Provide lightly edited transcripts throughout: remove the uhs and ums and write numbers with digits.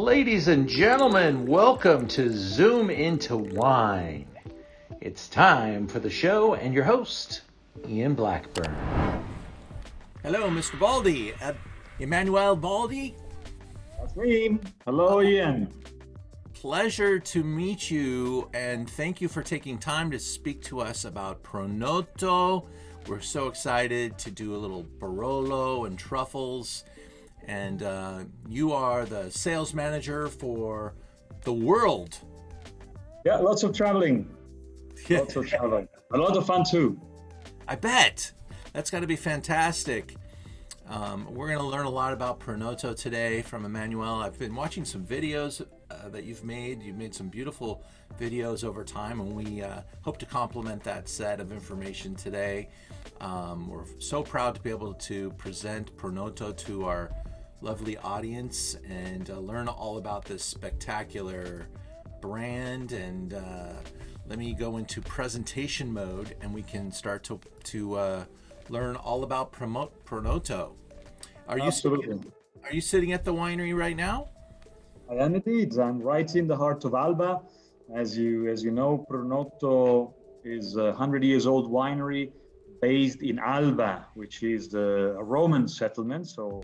Ladies and gentlemen, welcome to Zoom into Wine. It's time for the show and your host, Ian Blackburn. Hello, Mr. Baldi. Emmanuel Baldi. That's me. Hello, Ian. Pleasure to meet you, and thank you for taking time to speak to us about Prunotto. We're so excited to do a little Barolo and Truffles. And you are the sales manager for the world. Yeah, lots of traveling. Lots of traveling. A lot of fun too. I bet. That's got to be fantastic. We're going to learn a lot about Prunotto today from Emmanuel. I've been watching some videos that you've made. You've made some beautiful videos over time, and we hope to complement that set of information today. We're so proud to be able to present Prunotto to our lovely audience and learn all about this spectacular brand. And let me go into presentation mode, and we can start to learn all about Prunotto. Are you sitting at the winery right now? I am indeed. I'm right in the heart of Alba. As you know, Prunotto is a 100 years old winery based in Alba, which is a Roman settlement. So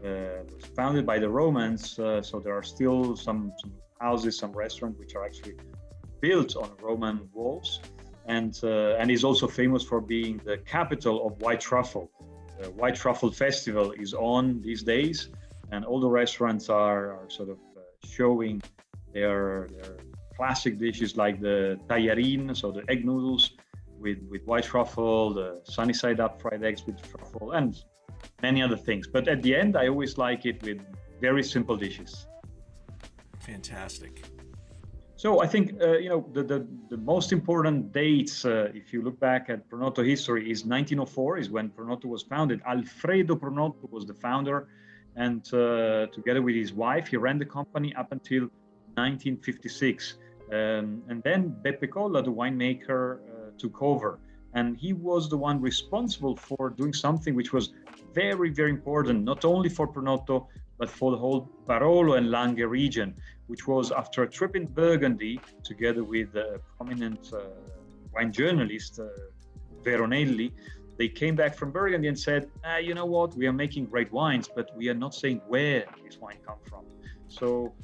it was founded by the Romans. So there are still some houses, some restaurants which are actually built on Roman walls, and is also famous for being the capital of white truffle. The White Truffle Festival is on these days, and all the restaurants are sort of showing their classic dishes like the tallarin, so the egg noodles with white truffle, the sunny side up fried eggs with truffle, and many other things. But at the end, I always like it with very simple dishes. Fantastic. So I think the most important dates, if you look back at Prunotto history, is 1904 is when Prunotto was founded. Alfredo Prunotto was the founder, and together with his wife, he ran the company up until 1956. And then Beppe Colla, the winemaker, took over, and he was the one responsible for doing something which was very, very important, not only for Prunotto, but for the whole Barolo and Langhe region, which was after a trip in Burgundy, together with a prominent wine journalist, Veronelli. They came back from Burgundy and said, you know what, we are making great wines, but we are not saying where this wine comes from. So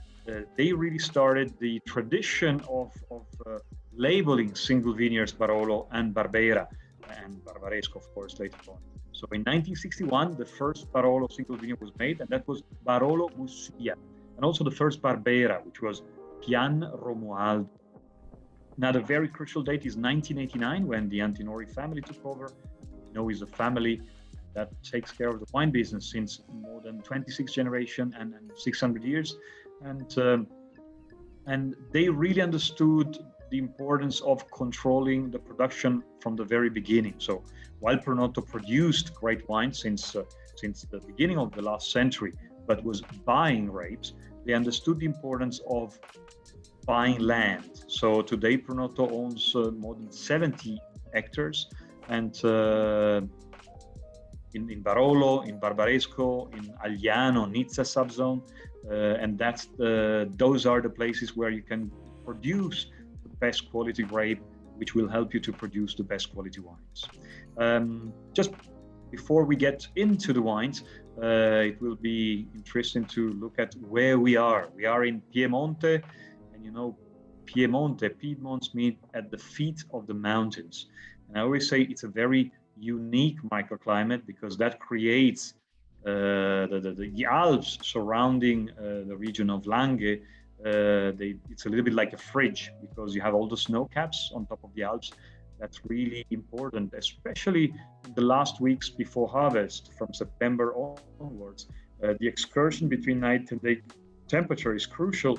they really started the tradition of labeling single vineyards Barolo and Barbera, and Barbaresco, of course, later on. So in 1961, the first Barolo single vineyard was made, and that was Barolo Bussia, and also the first Barbera, which was Pian Romualdo. Another very crucial date is 1989, when the Antinori family took over. You know, it's a family that takes care of the wine business since more than 26 generations and 600 years. And they really understood the importance of controlling the production from the very beginning. So while Prunotto produced great wine since the beginning of the last century, but was buying grapes, they understood the importance of buying land. So today Prunotto owns more than 70 hectares, and in Barolo, in Barbaresco, in Agliano, Nizza subzone, and those are the places where you can produce the best quality grape, which will help you to produce the best quality wines. Just before we get into the wines, it will be interesting to look at where we are. We are in Piemonte, and you know, Piedmont means at the feet of the mountains. And I always say it's a very unique microclimate because that creates the Alps surrounding the region of Langhe. It's a little bit like a fridge because you have all the snow caps on top of the Alps. That's really important, especially in the last weeks before harvest, from September onwards. The excursion between night and day temperature is crucial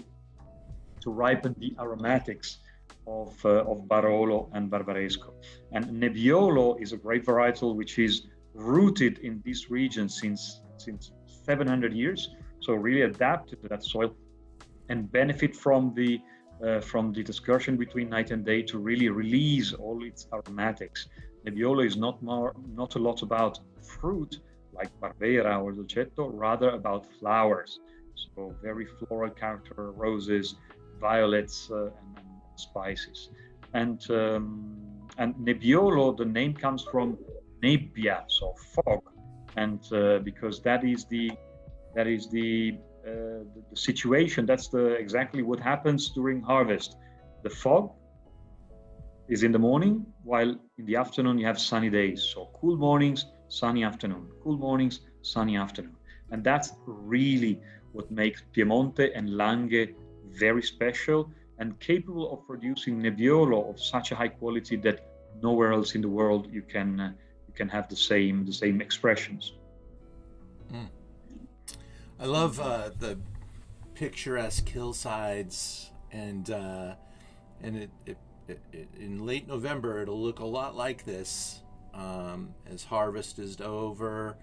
to ripen the aromatics of Barolo and Barbaresco. And Nebbiolo is a grape varietal which is rooted in this region since 700 years, so really adapted to that soil and benefit from the discussion between night and day to really release all its aromatics. Nebbiolo is not a lot about fruit like Barbera or Dolcetto, rather about flowers. So very floral character, roses, violets, and spices. And Nebbiolo, the name comes from nebbia, so fog, and because that is the situation. That's exactly what happens during harvest. The fog is in the morning, while in the afternoon you have sunny days. So cool mornings, sunny afternoon, cool mornings, sunny afternoon. And that's really what makes Piemonte and Langhe very special and capable of producing Nebbiolo of such a high quality that nowhere else in the world you can have the same expressions. Mm. I love the picturesque hillsides, and it in late November it'll look a lot like this as harvest is over,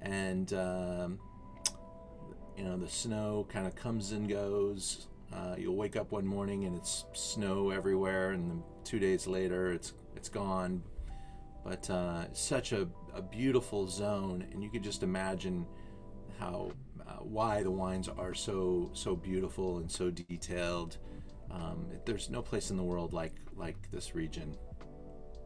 and the snow kind of comes and goes. You'll wake up one morning and it's snow everywhere, and then 2 days later it's gone. But such a beautiful zone, and you could just imagine how why the wines are so beautiful and so detailed. There's no place in the world like this region.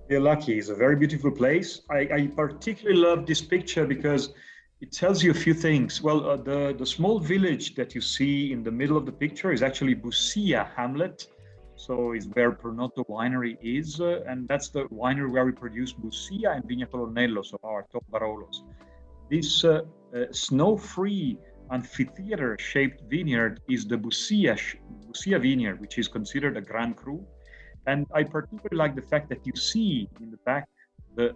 You're lucky. It's a very beautiful place. I particularly love this picture because it tells you a few things. Well, the small village that you see in the middle of the picture is actually Bussia hamlet. So it's where Prunotto Winery is, and that's the winery where we produce Bussia and Vigna Colonnello, so our top Barolos. This snow-free amphitheater-shaped vineyard is the Bussia vineyard, which is considered a Grand Cru. And I particularly like the fact that you see in the back the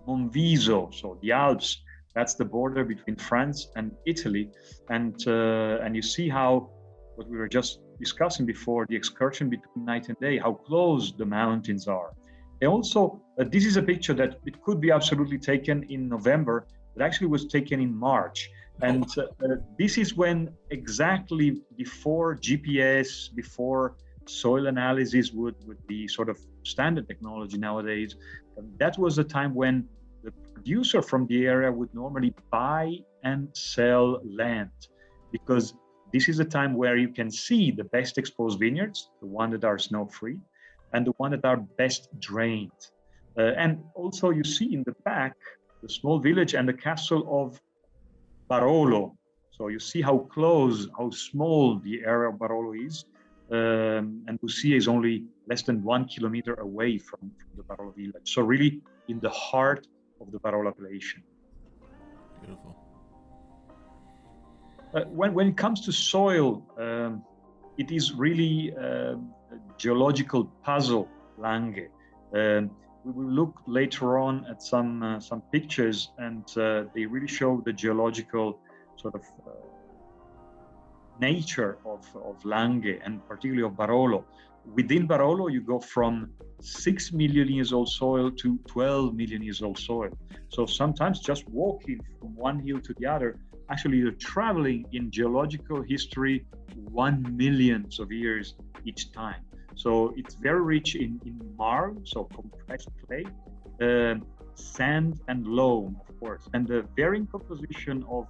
Monviso, so the Alps. That's the border between France and Italy, and you see how what we were just discussing before, the excursion between night and day, how close the mountains are. And also, this is a picture that it could be absolutely taken in November. It actually was taken in March. And this is when exactly before GPS, before soil analysis would be sort of standard technology nowadays. That was the time when the producer from the area would normally buy and sell land, because this is a time where you can see the best exposed vineyards, the one that are snow-free, and the one that are best drained. And also you see in the back, the small village and the castle of Barolo. So you see how close, how small the area of Barolo is. And Bussia is only less than 1 kilometer away from the Barolo village. So really in the heart of the Barolo appellation. Beautiful. When it comes to soil, it is really a geological puzzle, Langhe. We will look later on at some pictures, and they really show the geological sort of nature of Langhe, and particularly of Barolo. Within Barolo, you go from 6 million years old soil to 12 million years old soil. So sometimes just walking from one hill to the other, actually you're traveling in geological history 1 million of years each time. So it's very rich in marl, so compressed clay, sand and loam, of course. And the varying composition of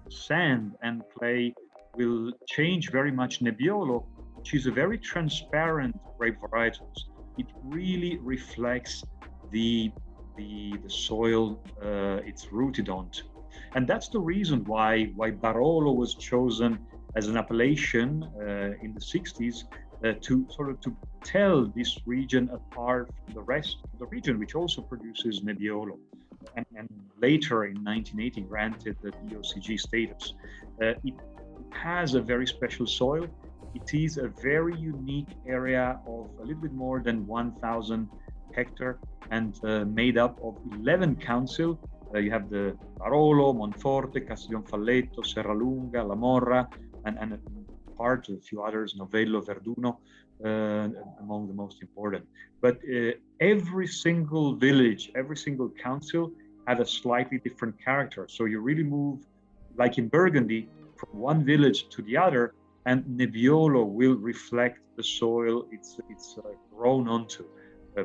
sand and clay will change very much Nebbiolo, which is a very transparent grape varietals. It really reflects the soil it's rooted onto. And that's the reason why Barolo was chosen as an appellation in the 60s to tell this region apart from the rest of the region, which also produces Nebbiolo, and later in 1980 granted the DOCG status. It has a very special soil. It is a very unique area of a little bit more than 1,000 hectares and made up of 11 council. You have the Barolo, Monforte, Castiglionfalletto, Serralunga, La Morra, and a part, a few others, Novello, Verduno, among the most important. But every single village, every single council had a slightly different character. So you really move, like in Burgundy, from one village to the other, and Nebbiolo will reflect the soil it's grown onto.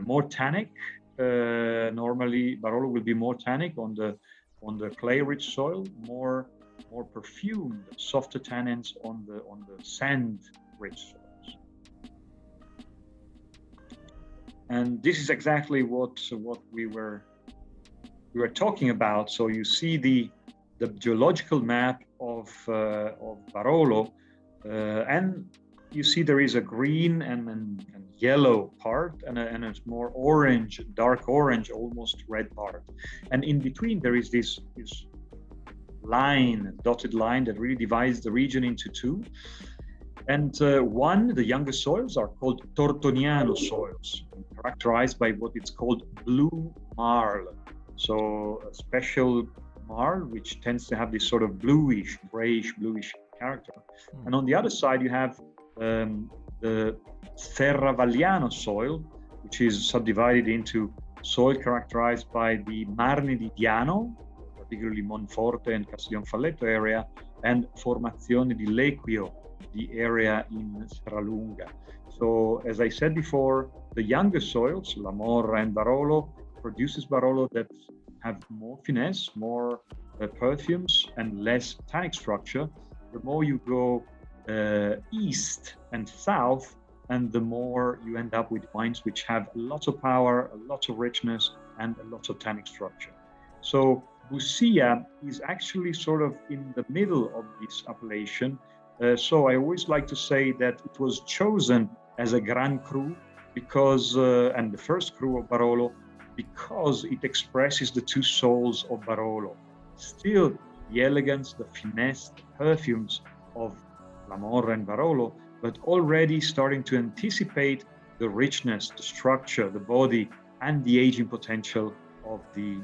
More tannic. Normally, Barolo will be more tannic on the clay-rich soil, more more perfumed, softer tannins on the sand-rich soils. And this is exactly what we were talking about. So you see the geological map of Barolo, and you see there is a green and yellow part and a more orange, dark orange, almost red part. And in between there is this line, dotted line, that really divides the region into two. And the younger soils are called Tortoniano soils, characterized by what it's called blue marl. So a special marl which tends to have this sort of bluish, grayish, bluish character. And on the other side, you have the Serravagliano soil, which is subdivided into soil characterized by the Marne di Diano, particularly Monforte and Castiglionfalletto area, and Formazione di Lequio, the area in Serralunga. So, as I said before, the younger soils, La Morra and Barolo, produces Barolo that have more finesse, more perfumes, and less tannic structure. The more you go east and south, and the more you end up with wines which have lots of power, lots of richness, and lots of tannic structure. So Bussia is actually sort of in the middle of this appellation. So I always like to say that it was chosen as a Grand Cru because, and the first Cru of Barolo, because it expresses the two souls of Barolo. Still the elegance, the finesse, the perfumes of La Morra and Barolo, but already starting to anticipate the richness, the structure, the body, and the aging potential of the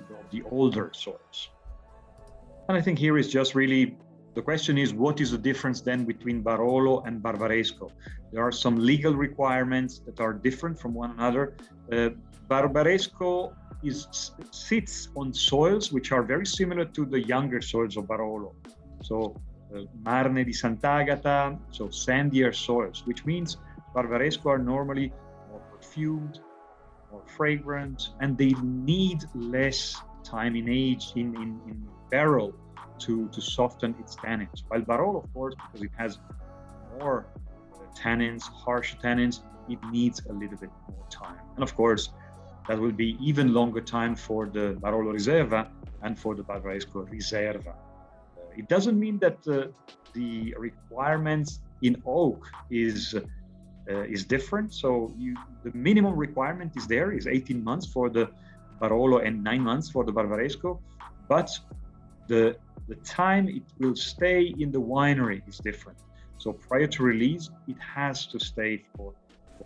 older soils. And I think here is just really, the question is, what is the difference then between Barolo and Barbaresco? There are some legal requirements that are different from one another. Barbaresco sits on soils which are very similar to the younger soils of Barolo. So Marne di Sant'Agata, so sandier soils, which means Barbaresco are normally more perfumed, more fragrant, and they need less time in age in barrel to soften its tannins. While Barolo, of course, because it has more tannins, harsh tannins, it needs a little bit more time. And of course, that will be even longer time for the Barolo Riserva and for the Barbaresco Riserva. It doesn't mean that the requirements in oak is different. So the minimum requirement is 18 months for the Barolo and 9 months for the Barbaresco, but the time it will stay in the winery is different. So prior to release, it has to stay for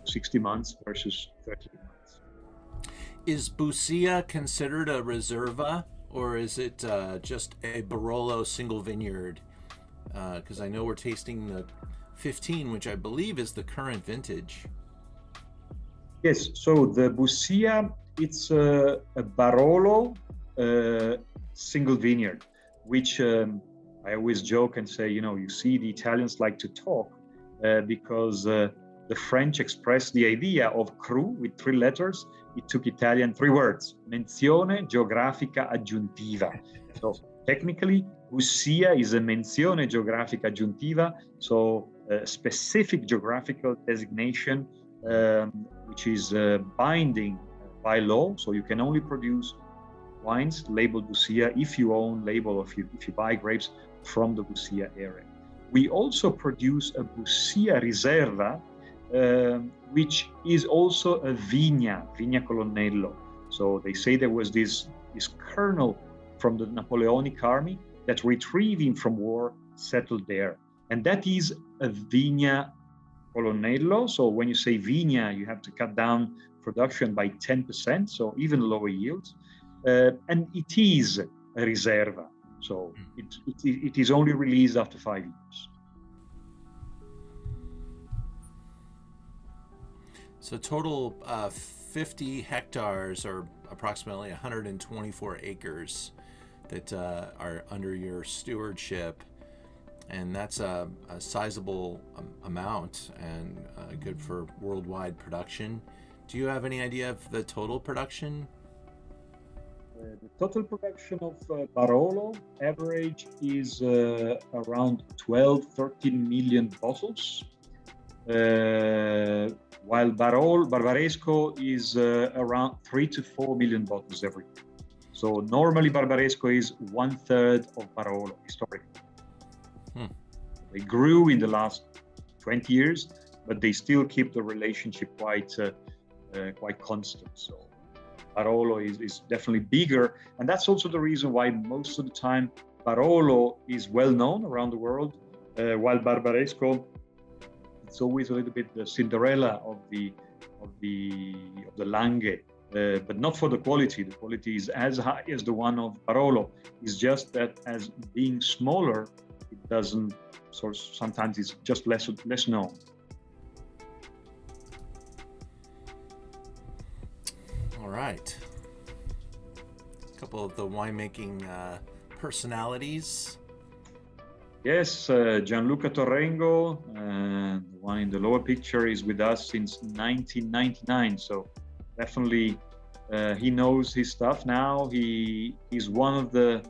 60 months versus 30 months. Is Bussia considered a Riserva, or is it just a Barolo single vineyard? Because I know we're tasting the 15, which I believe is the current vintage. Yes, so the Bussia, it's a Barolo single vineyard, which I always joke and say, you see the Italians like to talk because the French expressed the idea of cru with 3 letters. It took Italian 3 words, menzione geografica aggiuntiva. So technically, Bussia is a menzione geografica aggiuntiva, so a specific geographical designation which is binding by law. So you can only produce wines labeled Bussia if you own label, or if you buy grapes from the Bussia area. We also produce a Bussia Riserva, which is also a Vigna Colonnello. So they say there was this colonel from the Napoleonic army that retrieving from war settled there. And that is a Vigna Colonnello. So when you say Vigna, you have to cut down production by 10%, so even lower yields. And it is a Riserva. So it is only released after 5 years. So total 50 hectares, or approximately 124 acres that are under your stewardship, and that's a sizable amount and good for worldwide production. Do you have any idea of the total production? The total production of Barolo average is around 12, 13 million bottles, while Barbaresco is around 3 to 4 million bottles every year. So normally Barbaresco is 1/3 of Barolo historically. They grew in the last 20 years, but they still keep the relationship quite constant. So Barolo is definitely bigger, and that's also the reason why most of the time Barolo is well known around the world, while Barbaresco, it's always a little bit the Cinderella of the Langhe, but not for the quality. The quality is as high as the one of Barolo. It's just that as being smaller, it doesn't. So sometimes it's just less known. All right. A couple of the winemaking personalities. Yes, Gianluca Torrengo, the one in the lower picture, is with us since 1999. So definitely he knows his stuff now. He's one of the,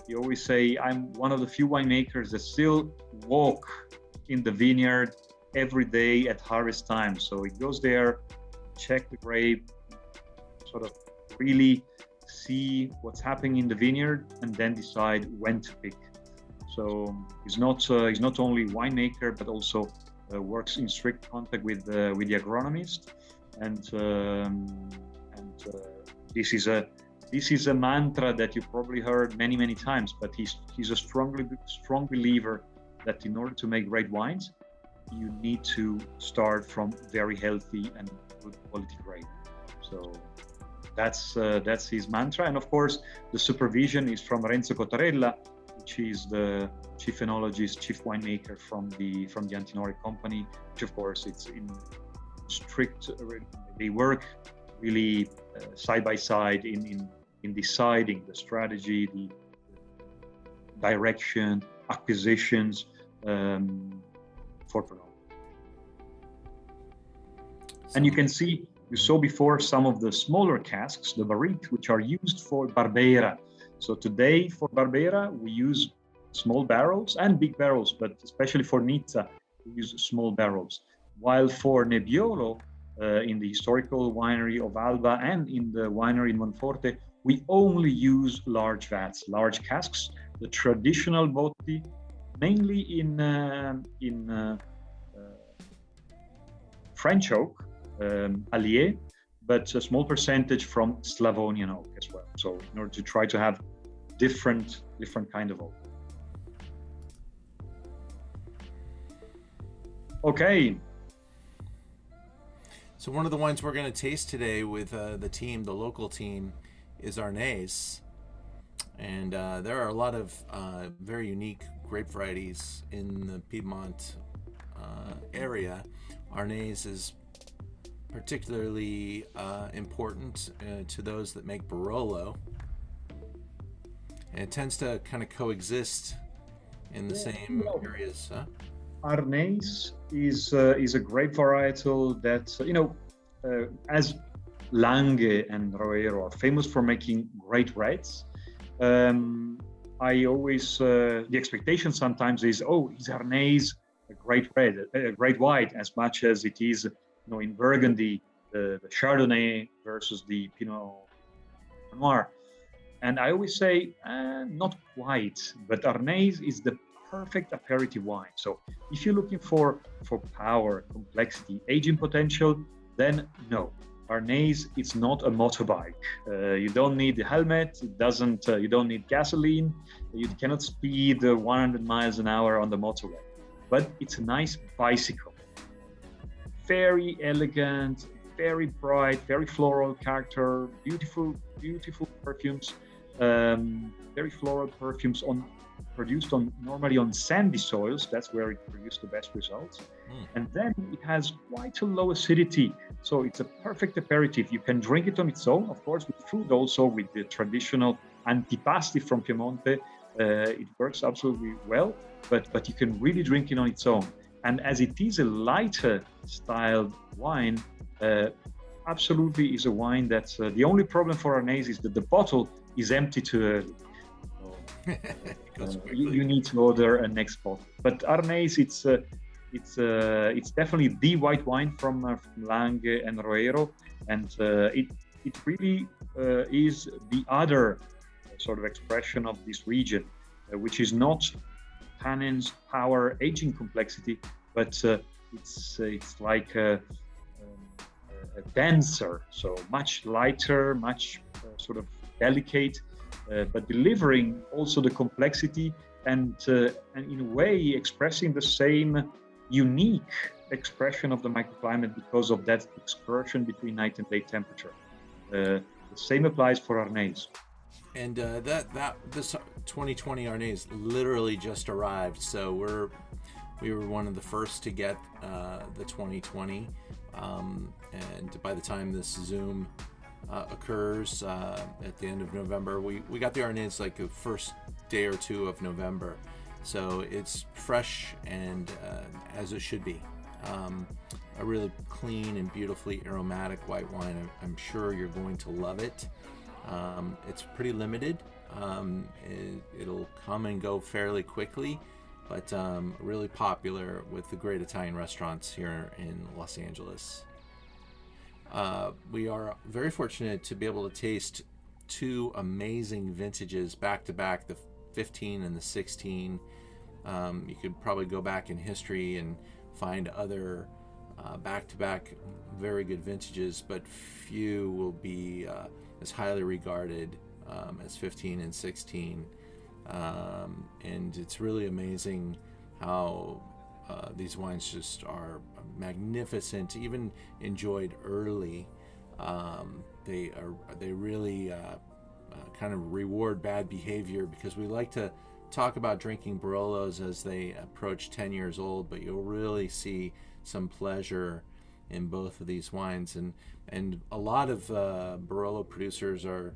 he always say, I'm one of the few winemakers that still walk in the vineyard every day at harvest time. So he goes there, check the grape, sort of really see what's happening in the vineyard, and then decide when to pick. So he's not only winemaker, but also works in strict contact with the agronomist, and this is a mantra that you probably heard many times. But he's a strong believer that in order to make great wines, you need to start from very healthy and good quality grape. So that's his mantra, and of course the supervision is from Renzo Cottarella, which is the chief enologist, chief winemaker from the Antinori company, which of course it's in strict, they work really side by side in deciding the strategy, the direction, acquisitions for Prunotto. And you can see, you saw before some of the smaller casks, the barrique, which are used for Barbera. So today for Barbera, we use small barrels and big barrels, but especially for Nizza, we use small barrels. While for Nebbiolo, in the historical winery of Alba and in the winery in Monforte, we only use large vats, large casks, the traditional botti, mainly in French oak, Allier, but a small percentage from Slavonian oak as well. So in order to try to have different kind of oak. Okay. So one of the wines we're going to taste today with the local team, is Arnese. And there are a lot of very unique grape varieties in the Piedmont area. Arnese is particularly important to those that make Barolo. And it tends to kind of coexist in the same areas. Huh? Arnese is a grape varietal that, as Langhe and Roero are famous for making great reds. I always, the expectation sometimes is, is Arnese a great red, a great white, as much as it is, in Burgundy, the Chardonnay versus the Pinot Noir. And I always say, not quite, but Arnese is the perfect aperitif wine. So if you're looking for power, complexity, aging potential, then no. Arnese, it's not a motorbike. You don't need the helmet. It doesn't. You don't need gasoline. You cannot speed 100 miles an hour on the motorway. But it's a nice bicycle. Very elegant, very bright, very floral character. Beautiful perfumes. Very floral perfumes produced normally on sandy soils. That's where it produced the best results. And then it has quite a low acidity. So it's a perfect aperitif. You can drink it on its own, of course, with food, also with the traditional antipasti from Piemonte. It works absolutely well, but you can really drink it on its own. And as it is a lighter styled wine, absolutely is a wine that's the only problem for Arnese is that the bottle is empty too early. So, you need to order a next bottle. But Arnese, it's definitely the white wine from Langhe and Roero, and it really is the other sort of expression of this region, which is not tannins, power, aging complexity, but it's like a denser, so much lighter, much sort of delicate, but delivering also the complexity and in a way expressing the same unique expression of the microclimate because of that excursion between night and day temperature. The same applies for Arnese. And this 2020 Arnese literally just arrived, so we were one of the first to get the 2020, and by the time this Zoom occurs at the end of November, we got the Arnese like the first day or two of November, so it's fresh and as it should be. A really clean and beautifully aromatic white wine. I'm sure you're going to love it. It's pretty limited. It'll come and go fairly quickly, but really popular with the great Italian restaurants here in Los Angeles. We are very fortunate to be able to taste two amazing vintages back to back, the 15 and the 16. You could probably go back in history and find other back-to-back very good vintages, but few will be as highly regarded as 15 and 16. And it's really amazing how these wines just are magnificent, even enjoyed early. They really kind of reward bad behavior, because we like to talk about drinking Barolos as they approach 10 years old, but you'll really see some pleasure in both of these wines, and a lot of Barolo producers are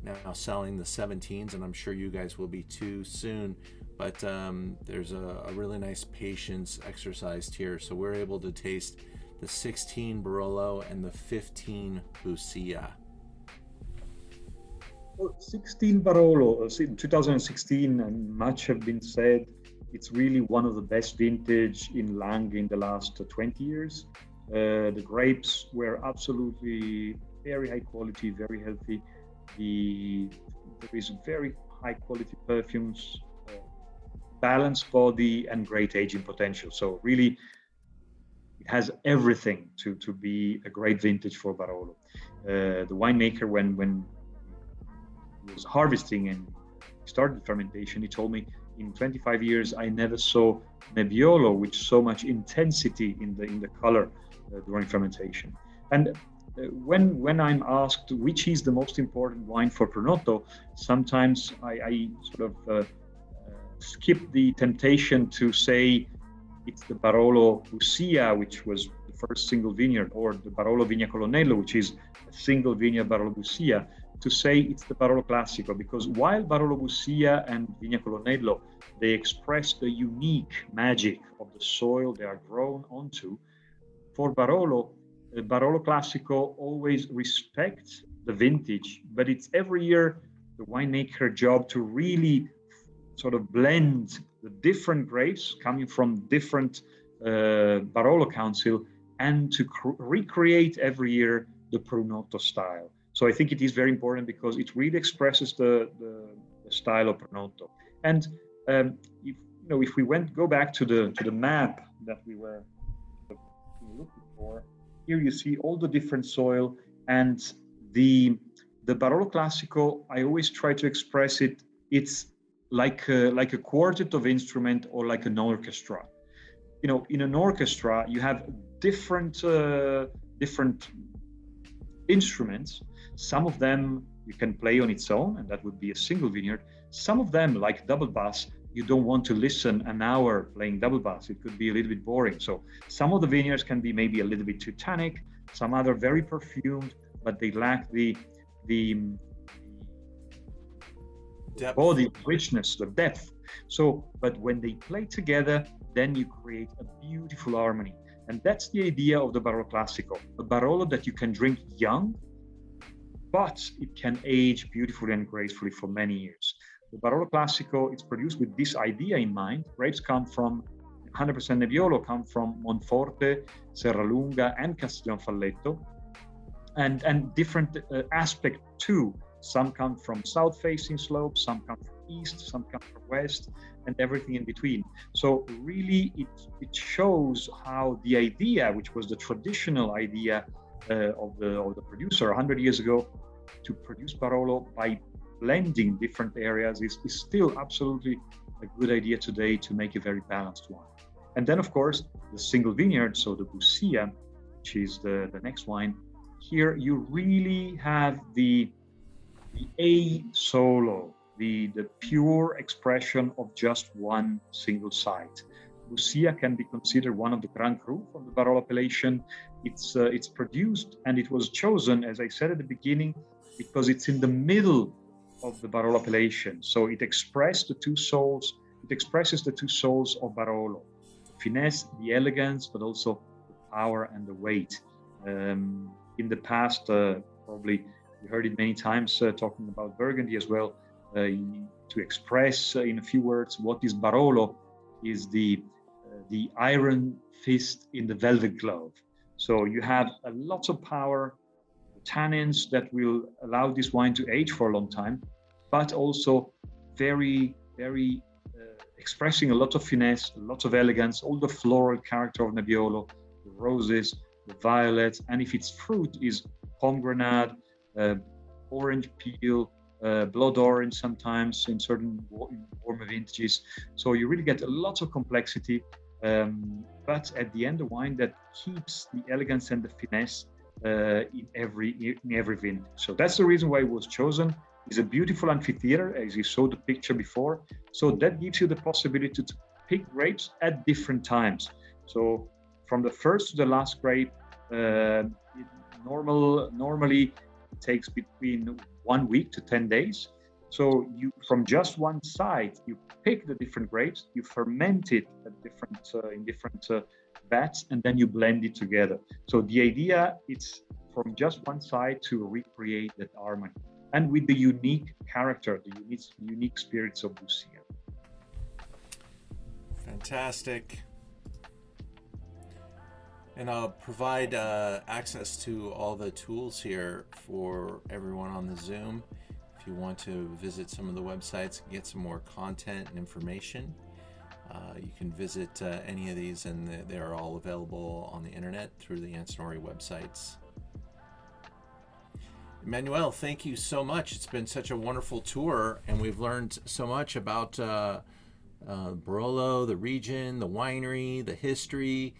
now selling the 17s, and I'm sure you guys will be too soon, but there's a really nice patience exercised here, so we're able to taste the 16 Barolo and the 15 Bussia. Well, 16 Barolo, in 2016, and much have been said, it's really one of the best vintage in Langhe in the last 20 years. The grapes were absolutely very high quality, very healthy. There is very high quality perfumes, balanced body, and great aging potential. So really, it has everything to be a great vintage for Barolo. The winemaker, when he was harvesting and started fermentation, he told me, in 25 years, I never saw Nebbiolo with so much intensity in the color during fermentation. And when I'm asked which is the most important wine for Prunotto, sometimes I sort of skip the temptation to say it's the Barolo Bussia, which was the first single vineyard, or the Barolo Vigna Colonnello, which is a single vineyard Barolo Bussia, to say it's the Barolo Classico, because while Barolo Bussia and Vigna Colonnello, they express the unique magic of the soil they are grown onto, for Barolo, Barolo Classico always respects the vintage, but it's every year the winemaker job to really sort of blend the different grapes coming from different Barolo Council, and to recreate every year the Prunotto style. So I think it is very important because it really expresses the style of Prunotto. And if we go back to the map that we were looking for, here you see all the different soil, and the Barolo Classico, I always try to express it. It's like a quartet of instrument, or like an orchestra. In an orchestra you have different instruments. Some of them you can play on its own, and that would be a single vineyard. Some of them, like double bass, you don't want to listen an hour playing double bass. It could be a little bit boring. So some of the vineyards can be maybe a little bit too tannic, some other very perfumed, but they lack the depth, body, richness, the depth. So, but when they play together, then you create a beautiful harmony. And that's the idea of the Barolo Classico, a Barolo that you can drink young, but it can age beautifully and gracefully for many years. The Barolo Classico, it's produced with this idea in mind. Grapes come from 100% Nebbiolo, come from Monforte, Serralunga, and Castiglionfalletto, and different aspect too. Some come from south-facing slopes, some come from east, some come from west, and everything in between. So really, it shows how the idea, which was the traditional idea of the producer 100 years ago, to produce Barolo by blending different areas is still absolutely a good idea today to make a very balanced wine. And then, of course, the single vineyard, so the Bussia, which is the next wine. Here you really have the A solo, the pure expression of just one single site. Bussia can be considered one of the Grand Cru from the Barolo appellation. It's produced, and it was chosen, as I said at the beginning, because it's in the middle of the Barolo appellation. So it expresses the two souls of Barolo: the finesse, the elegance, but also the power and the weight. In the past, probably you heard it many times talking about Burgundy as well. To express in a few words what is Barolo is the iron fist in the velvet glove. So you have a lot of power, tannins that will allow this wine to age for a long time, but also very, very expressing a lot of finesse, a lot of elegance, all the floral character of Nebbiolo, the roses, the violets, and if it's fruit, is pomegranate, orange peel, blood orange sometimes in certain warmer vintages. So you really get a lot of complexity, but at the end, a wine that keeps the elegance and the finesse in every vintage. So that's the reason why it was chosen. It's a beautiful amphitheater, as you saw the picture before. So that gives you the possibility to pick grapes at different times. So from the first to the last grape, normally it takes between 1 week to 10 days. So you, from just one site, you pick the different grapes, you ferment it at in different vats, and then you blend it together. So the idea is from just one side to recreate that aroma, and with the unique character, the unique spirits of Bussia. Fantastic. And I'll provide access to all the tools here for everyone on the Zoom. If you want to visit some of the websites, get some more content and information, you can visit any of these, and they're all available on the internet through the Antinori websites. Emmanuel, thank you so much. It's been such a wonderful tour, and we've learned so much about Barolo, the region, the winery, the history,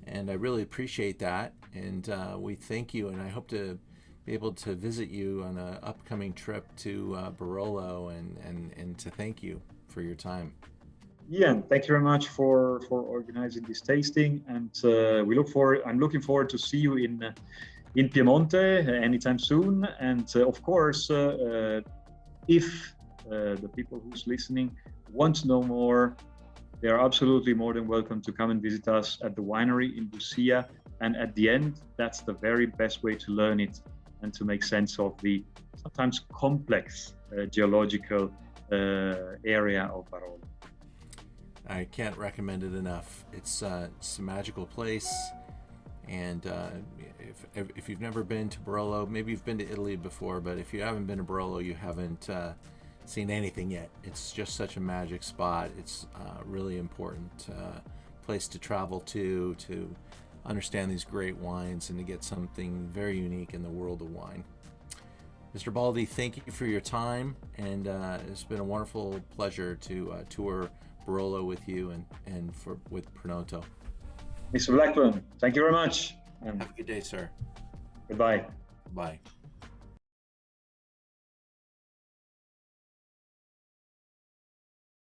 and I really appreciate that. And we thank you, and I hope to be able to visit you on an upcoming trip to Barolo, and to thank you for your time. Ian, thank you very much for organizing this tasting, and I'm looking forward to see you in Piemonte anytime soon. And of course, if the people who's listening want to know more, they are absolutely more than welcome to come and visit us at the winery in Bussia. And at the end, that's the very best way to learn it and to make sense of the sometimes complex geological area of Barolo. I can't recommend it enough. It's a magical place. And if you've never been to Barolo, maybe you've been to Italy before, but if you haven't been to Barolo, you haven't seen anything yet. It's just such a magic spot. It's a really important place to travel to understand these great wines and to get something very unique in the world of wine. Mr. Baldi, thank you for your time, and it's been a wonderful pleasure to tour Barolo with you and with Prunotto. Mr. Blackburn, thank you very much. Have a good day, sir. Goodbye. Bye.